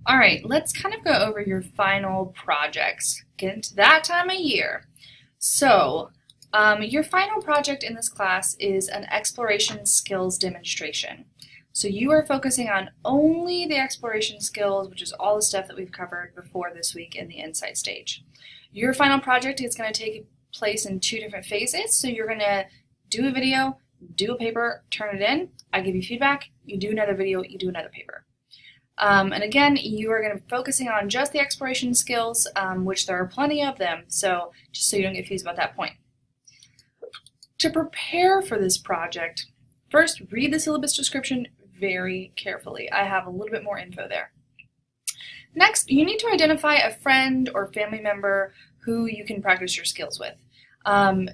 All right, let's kind of go over your final projects. Get into that time of year. So, your final project in this class is an exploration skills demonstration. So you are focusing on only the exploration skills, which is all the stuff that we've covered before this week in the insight stage. Your final project is going to take place in two different phases. So you're going to do a video, do a paper, turn it in. I give you feedback. You do another video, you do another paper. And again, you are going to be focusing on just the exploration skills, which there are plenty of them, so just so you don't get confused about that point. To prepare for this project, first read the syllabus description very carefully. I have a little bit more info there. Next, you need to identify a friend or family member who you can practice your skills with.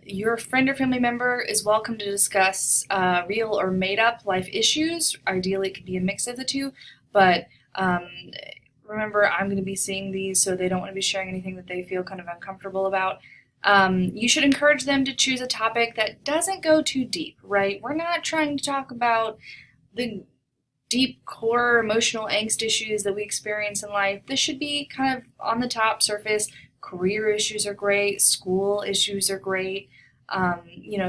Your friend or family member is welcome to discuss real or made-up life issues. Ideally, it could be a mix of the two, but remember, I'm going to be seeing these, so they don't want to be sharing anything that they feel kind of uncomfortable about. You should encourage them to choose a topic that doesn't go too deep, right? We're not trying to talk about the deep core emotional angst issues that we experience in life. This should be kind of on the top surface. Career issues are great. School issues are great.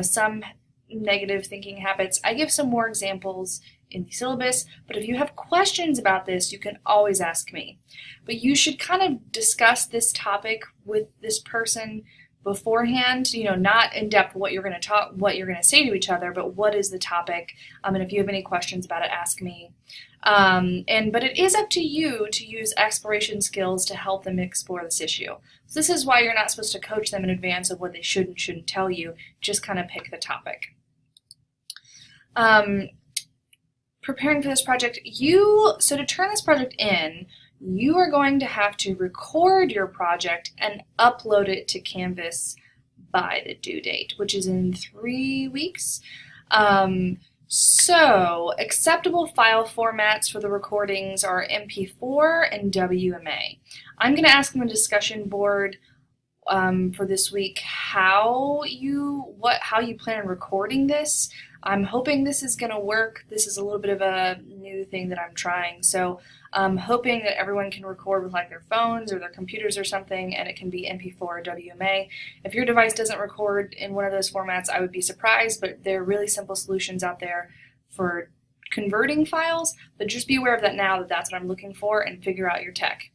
Some negative thinking habits. I give some more examples in the syllabus, but if you have questions about this, you can always ask me. But you should kind of discuss this topic with this person beforehand, not in depth what you're going to say to each other, but what is the topic, and if you have any questions about it, ask me. But it is up to you to use exploration skills to help them explore this issue. So this is why you're not supposed to coach them in advance of what they should and shouldn't tell you. Just kind of pick the topic. Preparing for this project, so to turn this project in, you are going to have to record your project and upload it to Canvas by the due date, which is in 3 weeks. So acceptable file formats for the recordings are MP4 and WMA. I'm going to ask in the discussion board for this week how you plan on recording this. I'm hoping this is going to work. This is a little bit of a new thing that I'm trying. So I'm hoping that everyone can record with like their phones or their computers or something, and it can be MP4 or WMA. If your device doesn't record in one of those formats, I would be surprised, but there are really simple solutions out there for converting files, but just be aware of that now, that's what I'm looking for, and figure out your tech.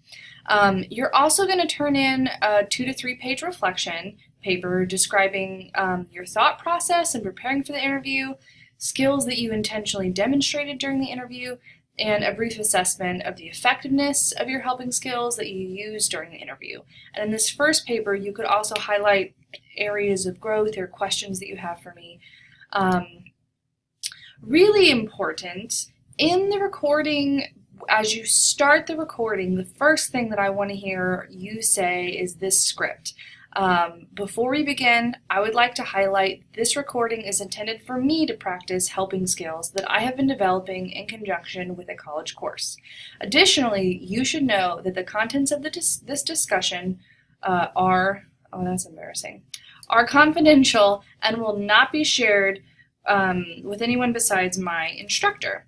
You're also going to turn in a 2 to 3 page reflection paper describing your thought process and preparing for the interview, skills that you intentionally demonstrated during the interview, and a brief assessment of the effectiveness of your helping skills that you used during the interview. And in this first paper, you could also highlight areas of growth or questions that you have for me. Really important, in the recording, as you start the recording, the first thing that I want to hear you say is this script. Before we begin, I would like to highlight this recording is intended for me to practice helping skills that I have been developing in conjunction with a college course. Additionally, you should know that the contents of this discussion are confidential and will not be shared with anyone besides my instructor,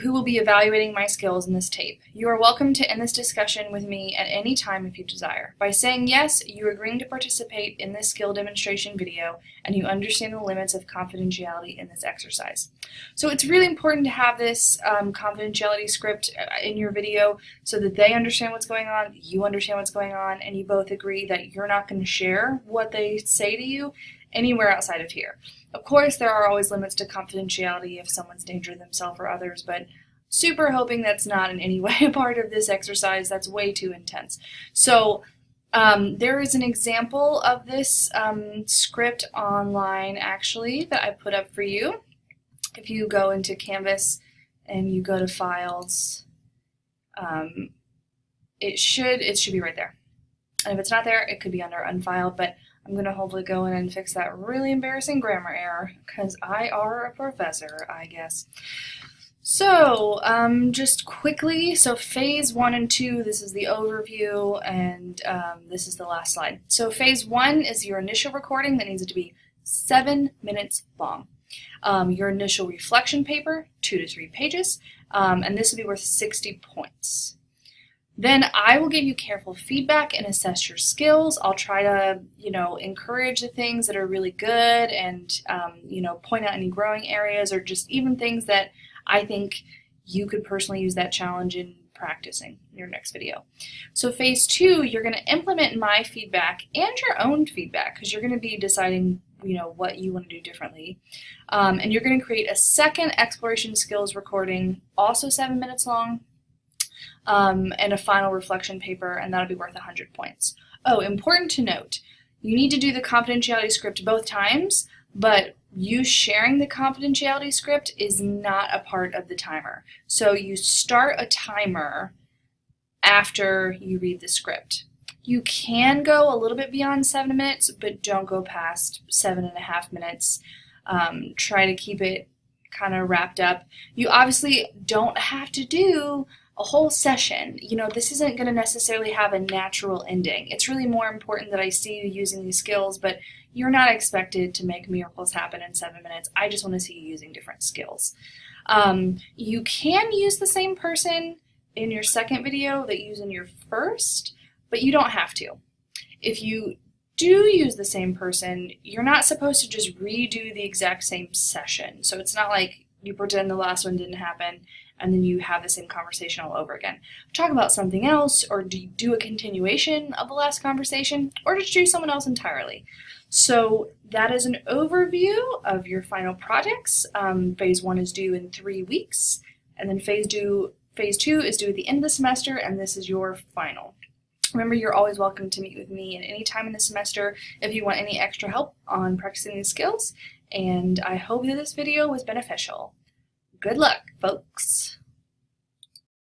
who will be evaluating my skills in this tape. You are welcome to end this discussion with me at any time if you desire. By saying yes, you are agreeing to participate in this skill demonstration video, and you understand the limits of confidentiality in this exercise. So it's really important to have this confidentiality script in your video so that they understand what's going on, you understand what's going on, and you both agree that you're not going to share what they say to you anywhere outside of here. Of course, there are always limits to confidentiality if someone's endangering themselves or others, but super hoping that's not in any way a part of this exercise. That's way too intense. So there is an example of this script online, actually, that I put up for you. If you go into Canvas and you go to Files, it should be right there. And if it's not there, it could be under Unfiled, but I'm going to hopefully go in and fix that really embarrassing grammar error, because I are a professor, I guess. So, just quickly, so phase 1 and 2, this is the overview, and this is the last slide. So phase 1 is your initial recording that needs it to be 7 minutes long. Your initial reflection paper, 2 to 3 pages, and this will be worth 60 points. Then I will give you careful feedback and assess your skills. I'll try to, encourage the things that are really good and, point out any growing areas or just even things that I think you could personally use that challenge in practicing in your next video. So phase 2, you're going to implement my feedback and your own feedback because you're going to be deciding what you want to do differently. And you're going to create a second exploration skills recording, also 7 minutes long, and a final reflection paper, and that'll be worth 100 points. Oh, important to note, you need to do the confidentiality script both times, but you sharing the confidentiality script is not a part of the timer. So you start a timer after you read the script. You can go a little bit beyond 7 minutes, but don't go past 7.5 minutes. Try to keep it kind of wrapped up. You obviously don't have to do a whole session. This isn't going to necessarily have a natural ending. It's really more important that I see you using these skills, but you're not expected to make miracles happen in 7 minutes. I just want to see you using different skills. You can use the same person in your second video that you use in your first, but you don't have to. If you do use the same person, you're not supposed to just redo the exact same session. So it's not like you pretend the last one didn't happen and then you have the same conversation all over again. Talk about something else, or do a continuation of the last conversation, or just choose someone else entirely. So that is an overview of your final projects. Phase 1 is due in 3 weeks, and then phase 2 is due at the end of the semester, and this is your final. Remember, you're always welcome to meet with me at any time in the semester if you want any extra help on practicing these skills, and I hope that this video was beneficial. Good luck, folks!